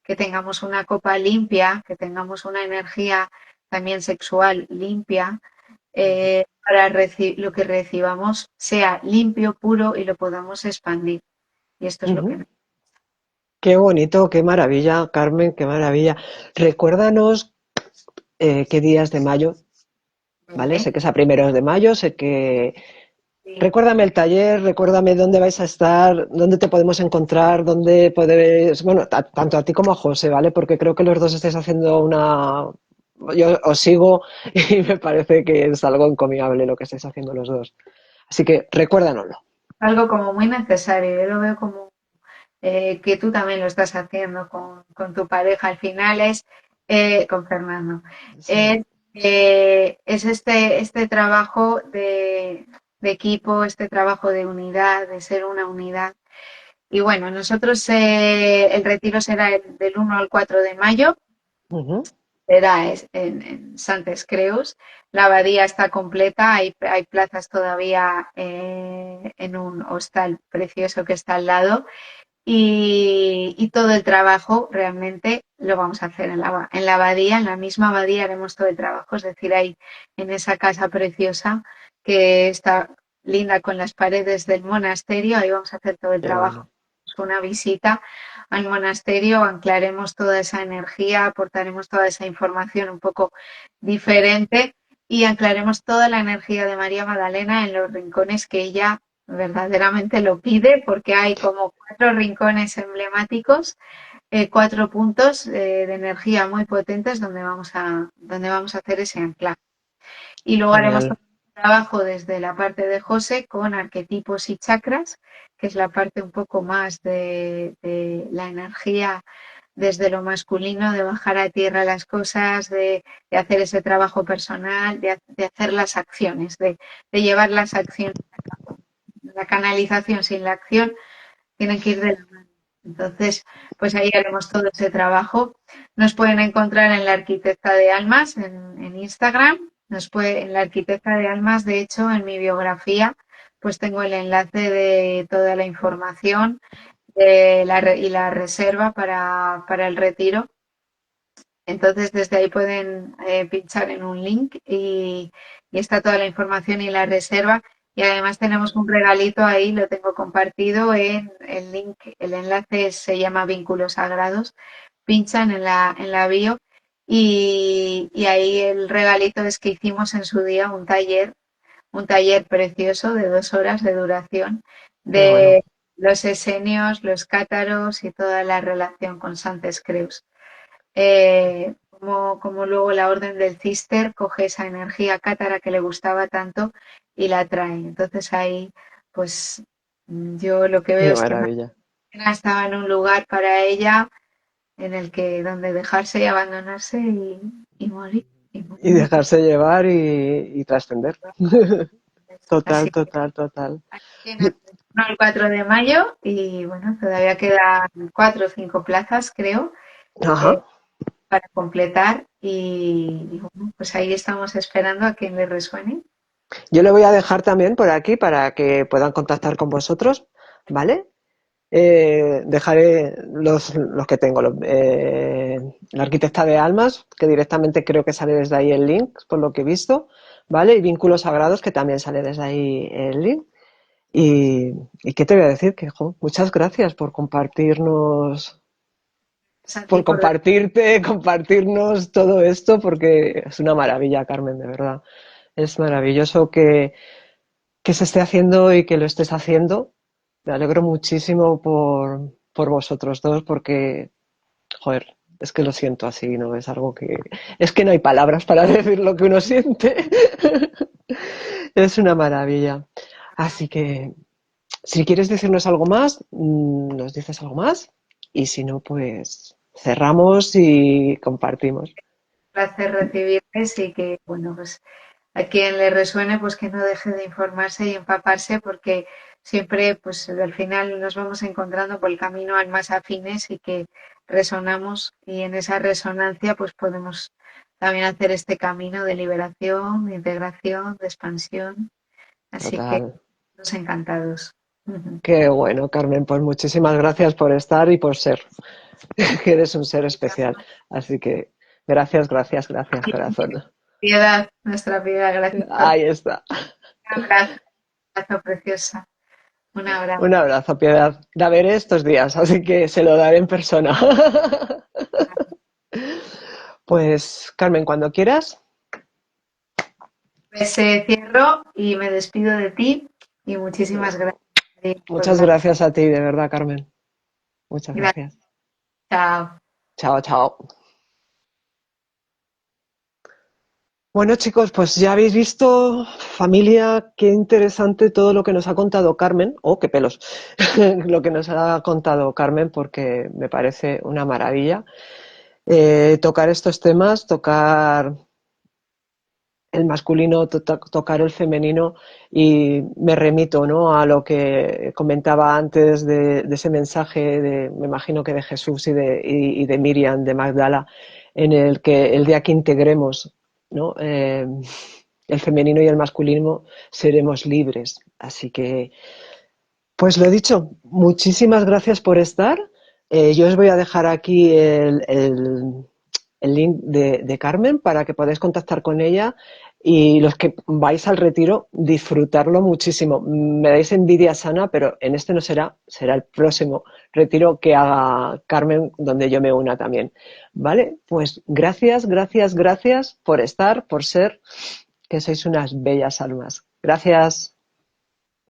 [SPEAKER 2] que tengamos una copa limpia, que tengamos una energía también sexual limpia, para lo que recibamos sea limpio, puro y lo podamos expandir. Y esto es lo
[SPEAKER 1] Ujú.
[SPEAKER 2] que...
[SPEAKER 1] Qué bonito, qué maravilla, Carmen, qué maravilla. Recuérdanos qué días de mayo, ¿vale? Sé
[SPEAKER 2] ¿Vale?
[SPEAKER 1] que es a primeros de mayo, sé que...
[SPEAKER 2] Sí.
[SPEAKER 1] Recuérdame el taller, recuérdame dónde vais a estar, dónde te podemos encontrar, dónde podéis... Bueno, tanto a ti como a José, ¿vale? Porque creo que los dos estáis haciendo una... Yo os sigo y me parece que es algo encomiable lo que estáis haciendo los dos. Así que recuérdanoslo.
[SPEAKER 2] Algo como muy necesario. Yo lo veo como que tú también lo estás haciendo con tu pareja. Al final es con Fernando.
[SPEAKER 1] Sí.
[SPEAKER 2] Es, es este trabajo de equipo, este trabajo de unidad, de ser una unidad. Y bueno, nosotros el retiro será del 1 al 4 de mayo,
[SPEAKER 1] Ujú.
[SPEAKER 2] será en Santes Creus. La abadía está completa, hay plazas todavía en un hostal precioso que está al lado y todo el trabajo realmente lo vamos a hacer en la abadía, en la misma abadía haremos todo el trabajo, es decir, ahí en esa casa preciosa que está linda con las paredes del monasterio, ahí vamos a hacer todo el
[SPEAKER 1] Qué
[SPEAKER 2] trabajo.
[SPEAKER 1] bueno.
[SPEAKER 2] Una visita al monasterio, anclaremos toda esa energía, aportaremos toda esa información un poco diferente y anclaremos toda la energía de María Magdalena en los rincones que ella verdaderamente lo pide, porque hay como 4 rincones emblemáticos, 4 puntos de energía muy potentes donde vamos a hacer ese anclaje. Y luego haremos
[SPEAKER 1] Genial.
[SPEAKER 2] todo el trabajo desde la parte de José con arquetipos y chakras, que es la parte un poco más de la energía desde lo masculino, de bajar a tierra las cosas, de hacer ese trabajo personal, de hacer las acciones, de llevar las acciones. La canalización sin la acción tienen que ir de la mano. Entonces, pues ahí haremos todo ese trabajo. Nos pueden encontrar en la Arquitecta de Almas, en Instagram. En la Arquitecta de Almas, de hecho, en mi biografía, pues tengo el enlace de toda la información y la reserva para el retiro. Entonces, desde ahí pueden pinchar en un link y está toda la información y la reserva. Y además tenemos un regalito ahí, lo tengo compartido en el link, el enlace se llama Vínculos Sagrados. Pinchan en la bio y ahí el regalito es que hicimos en su día un taller precioso de 2 horas de duración
[SPEAKER 1] Qué bueno.
[SPEAKER 2] de los esenios, los cátaros y toda la relación con Santes Creus. Como luego la orden del Cister coge esa energía cátara que le gustaba tanto y la trae. Entonces ahí, pues yo lo que veo
[SPEAKER 1] Qué
[SPEAKER 2] es que
[SPEAKER 1] maravilla.
[SPEAKER 2] Magdalena estaba en un lugar para ella en el que donde dejarse y abandonarse y morir. Y
[SPEAKER 1] Y
[SPEAKER 2] morir.
[SPEAKER 1] dejarse llevar y trascender. Total,
[SPEAKER 2] Así
[SPEAKER 1] total, total.
[SPEAKER 2] que nada, no, el 4 de mayo y bueno, todavía quedan 4 o 5 plazas, creo,
[SPEAKER 1] Ajá.
[SPEAKER 2] para completar y bueno, pues ahí estamos esperando a quien le resuene.
[SPEAKER 1] Yo le voy a dejar también por aquí para que puedan contactar con vosotros, ¿vale? Dejaré los que tengo, la arquitecta de almas, que directamente creo que sale desde ahí el link, por lo que he visto, ¿vale? Y vínculos sagrados, que también sale desde ahí el link. Y, y qué te voy a decir, que jo, muchas gracias por compartirnos,
[SPEAKER 2] Pues a ti
[SPEAKER 1] por
[SPEAKER 2] por
[SPEAKER 1] compartirte, compartirnos todo esto, porque es una maravilla, Carmen, de verdad. Es maravilloso que se esté haciendo y que lo estés haciendo. Me alegro muchísimo por vosotros dos, porque, joder, es que lo siento así, ¿no? Es algo que... Es que no hay palabras para decir lo que uno siente. Es una maravilla. Así que, si quieres decirnos algo más, nos dices algo más. Y si no, pues cerramos y compartimos.
[SPEAKER 2] placer recibirles y que bueno, pues a quien le resuene, pues que no deje de informarse y empaparse porque siempre, pues al final nos vamos encontrando por el camino al más afines y que resonamos y en esa resonancia pues podemos también hacer este camino de liberación, de integración, de expansión. Así que
[SPEAKER 1] Total.
[SPEAKER 2] nos encantados. Ujú.
[SPEAKER 1] Qué bueno, Carmen. Pues muchísimas gracias por estar y por ser. Que eres un ser especial. Así que gracias, gracias, gracias, corazón.
[SPEAKER 2] Piedad, nuestra piedad, gracias por un
[SPEAKER 1] Ahí está.
[SPEAKER 2] abrazo preciosa. Un
[SPEAKER 1] Un
[SPEAKER 2] abrazo.
[SPEAKER 1] abrazo, Piedad. La veré estos días, así que se lo daré en persona. Pues, Carmen, cuando quieras.
[SPEAKER 2] Pues cierro y me despido de ti y muchísimas gracias por
[SPEAKER 1] Muchas
[SPEAKER 2] la...
[SPEAKER 1] gracias a ti, de verdad, Carmen. Muchas
[SPEAKER 2] Gracias.
[SPEAKER 1] gracias.
[SPEAKER 2] Chao.
[SPEAKER 1] Chao, chao. Bueno, chicos, pues ya habéis visto, familia, qué interesante todo lo que nos ha contado Carmen. Oh, qué pelos. Lo que nos ha contado Carmen, porque me parece una maravilla. Tocar estos temas, tocar el masculino, tocar el femenino, y me remito, ¿no?, a lo que comentaba antes de ese mensaje, me imagino que de Jesús y de Miriam, de Magdala, en el que el día que integremos, ¿no?, el femenino y el masculino, seremos libres. Así que, pues lo he dicho, muchísimas gracias por estar. Yo os voy a dejar aquí el link de Carmen para que podáis contactar con ella, y los que vais al retiro, disfrutarlo muchísimo. Me dais envidia sana, pero en este no será, será el próximo retiro que haga Carmen, donde yo me una también. ¿Vale? Pues gracias, gracias, gracias por estar, por ser, que sois unas bellas almas. Gracias.